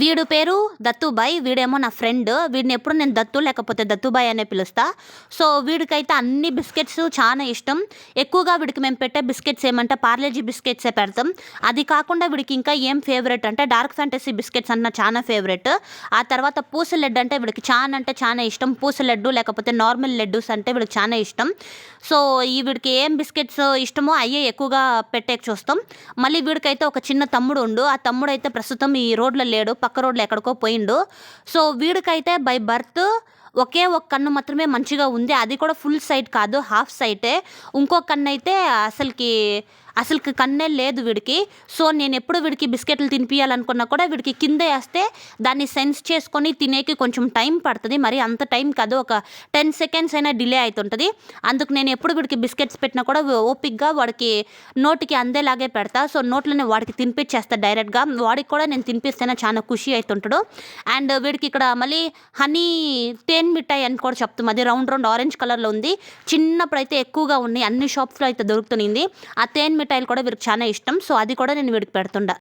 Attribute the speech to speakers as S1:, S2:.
S1: వీడు పేరు దత్తుబాయ్. వీడేమో నా ఫ్రెండ్. వీడిని ఎప్పుడు నేను దత్తు లేకపోతే దత్తుబాయ్ అనే పిలుస్తా. సో వీడికైతే అన్ని బిస్కెట్స్ చాలా ఇష్టం. ఎక్కువగా వీడికి మేము పెట్టే బిస్కెట్స్ ఏమంటే పార్లేజీ బిస్కెట్సే పెడతాం. అది కాకుండా వీడికి ఇంకా ఏం ఫేవరెట్ అంటే డార్క్ ఫ్యాంటసీ బిస్కెట్స్ అన్న చాలా ఫేవరెట్. ఆ తర్వాత పూస లడ్డు అంటే వీడికి చాలా అంటే చాలా ఇష్టం. పూస లడ్డు లేకపోతే నార్మల్ లడ్డూస్ అంటే వీడికి చాలా ఇష్టం. సో ఈ వీడికి ఏం బిస్కెట్స్ ఇష్టమో అయ్యే ఎక్కువగా పెట్టేకి చూస్తాం. మళ్ళీ వీడికైతే ఒక చిన్న తమ్ముడు ఉండు. ఆ తమ్ముడు అయితే ప్రస్తుతం ఈ రోడ్లో లేడు, పక్క రోడ్లో ఎక్కడికో పోయిండు. సో వీడికైతే బై బర్త్ ఒకే ఒక కన్ను మాత్రమే మంచిగా ఉంది. అది కూడా ఫుల్ సైట్ కాదు, హాఫ్ సైటే. ఇంకో కన్ను అయితే అసలుకి కన్నే లేదు వీడికి. సో నేను ఎప్పుడు వీడికి బిస్కెట్లు తినిపించాలనుకున్నా కూడా వీడికి కింద వేస్తే దాన్ని సెన్స్ చేసుకొని తినేకి కొంచెం టైం పడుతుంది. మరి అంత టైం కాదు, ఒక 10 సెకండ్స్ అయినా డిలే అవుతుంటుంది. అందుకు నేను ఎప్పుడు వీడికి బిస్కెట్స్ పెట్టినా కూడా ఓపిక్గా వాడికి నోటికి అందేలాగే పెడతా. సో నోట్లోనే వాడికి తినిపించేస్తా డైరెక్ట్గా. వాడికి కూడా నేను తినిపిస్తేనే చాలా ఖుషి అవుతుంటాడు. అండ్ వీడికి ఇక్కడ మళ్ళీ హనీ తేన్ మిఠాయి అని కూడా చెప్తాం. అది రౌండ్ ఆరెంజ్ కలర్లో ఉంది. చిన్నప్పుడైతే ఎక్కువగా ఉన్నాయి, అన్ని షాప్స్లో అయితే దొరుకుతుంది. ఆ తేన్ మిఠాయిలు కూడా వీడికి చాలా ఇష్టం. సో అది కూడా నేను వీడికి పెడుతుండా.